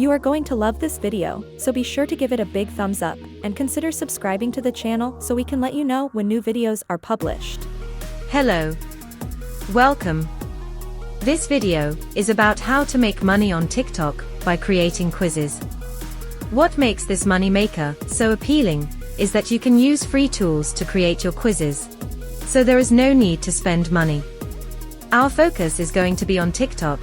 You are going to love this video, so be sure to give it a big thumbs up, and consider subscribing to the channel so we can let you know when new videos are published. Hello. Welcome. This video is about how to make money on TikTok by creating quizzes. What makes this money maker so appealing is that you can use free tools to create your quizzes, so there is no need to spend money. Our focus is going to be on TikTok,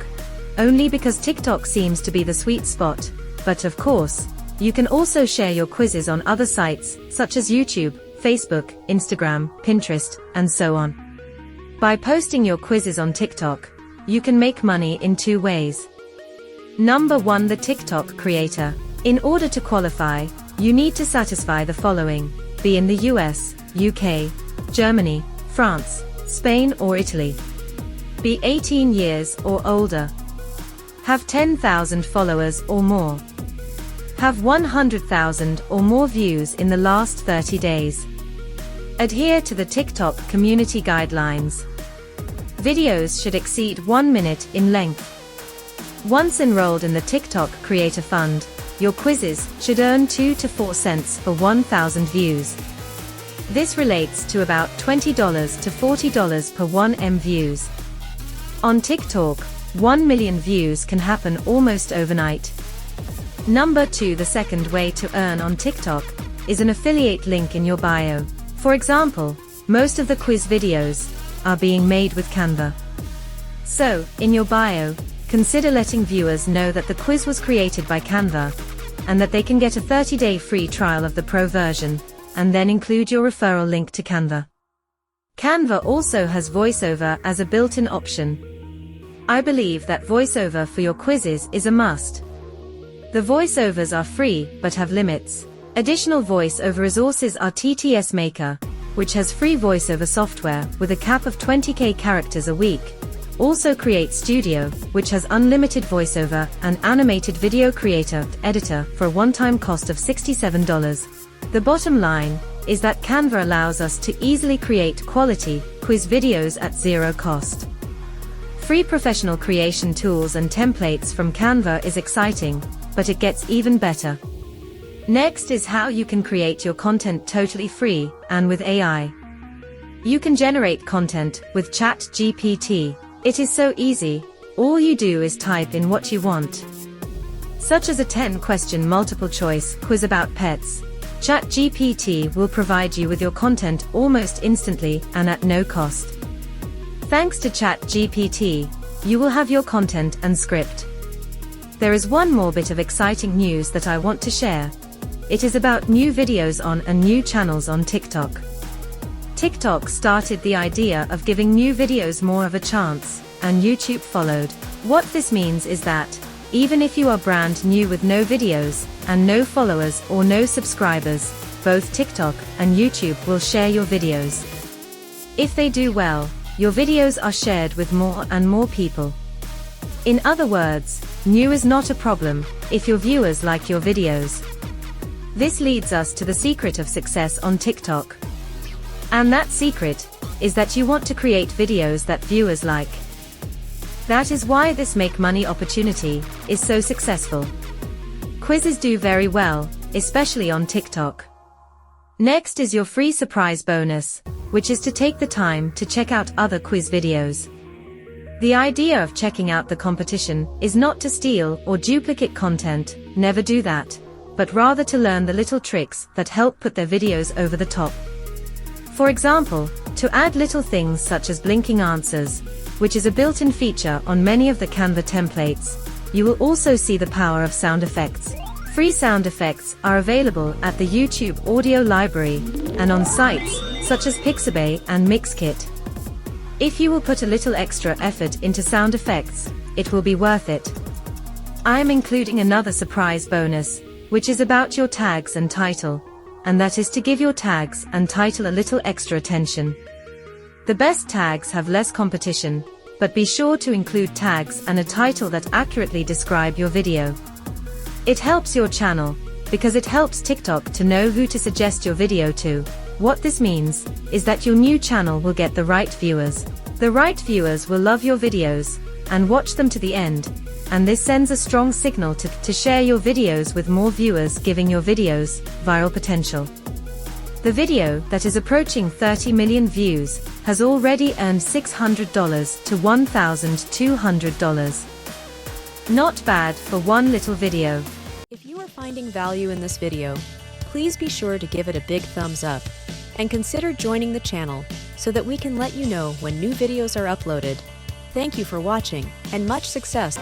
only because TikTok seems to be the sweet spot, but of course, you can also share your quizzes on other sites, such as YouTube, Facebook, Instagram, Pinterest, and so on. By posting your quizzes on TikTok, you can make money in two ways. Number 1, the TikTok creator. In order to qualify, you need to satisfy the following: be in the US, UK, Germany, France, Spain or Italy. Be 18 years or older. Have 10,000 followers or more. Have 100,000 or more views in the last 30 days. Adhere to the TikTok community guidelines. Videos should exceed 1 minute in length. Once enrolled in the TikTok Creator Fund, your quizzes should earn 2 to 4 cents for 1,000 views. This relates to about $20 to $40 per 1M views. On TikTok, 1 million views can happen almost overnight. Number 2, the second way to earn on TikTok is an affiliate link in your bio. For example, most of the quiz videos are being made with Canva. So, in your bio, consider letting viewers know that the quiz was created by Canva, and that they can get a 30-day free trial of the pro version, and then include your referral link to Canva. Canva also has VoiceOver as a built-in option. I believe that VoiceOver for your quizzes is a must. The voiceovers are free, but have limits. Additional voiceover resources are TTS Maker, which has free voiceover software with a cap of 20k characters a week. Also Create Studio, which has unlimited voiceover and animated video creator editor for a one-time cost of $67. The bottom line is that Canva allows us to easily create quality quiz videos at zero cost. Free professional creation tools and templates from Canva is exciting, but it gets even better. Next is how you can create your content totally free and with AI. You can generate content with ChatGPT. It is so easy. All you do is type in what you want, such as a 10-question multiple choice quiz about pets. ChatGPT will provide you with your content almost instantly and at no cost. Thanks to ChatGPT, you will have your content and script. There is one more bit of exciting news that I want to share. It is about new videos on and new channels on TikTok. TikTok started the idea of giving new videos more of a chance, and YouTube followed. What this means is that, even if you are brand new with no videos, and no followers or no subscribers, both TikTok and YouTube will share your videos. If they do well, your videos are shared with more and more people. In other words, new is not a problem if your viewers like your videos. This leads us to the secret of success on TikTok. And that secret is that you want to create videos that viewers like. That is why this make money opportunity is so successful. Quizzes do very well, especially on TikTok. Next is your free surprise bonus, which is to take the time to check out other quiz videos. The idea of checking out the competition is not to steal or duplicate content, never do that, but rather to learn the little tricks that help put their videos over the top. For example, to add little things such as blinking answers, which is a built-in feature on many of the Canva templates. You will also see the power of sound effects. Free sound effects are available at the YouTube audio library and on sites such as Pixabay and Mixkit. If you will put a little extra effort into sound effects, it will be worth it. I am including another surprise bonus, which is about your tags and title, and that is to give your tags and title a little extra attention. The best tags have less competition, but be sure to include tags and a title that accurately describe your video. It helps your channel, because it helps TikTok to know who to suggest your video to. What this means is that your new channel will get the right viewers. The right viewers will love your videos and watch them to the end, and this sends a strong signal to share your videos with more viewers, giving your videos viral potential. The video that is approaching 30 million views has already earned $600 to $1,200. Not bad for one little video. If you are finding value in this video, please be sure to give it a big thumbs up and consider joining the channel so that we can let you know when new videos are uploaded. Thank you for watching and much success.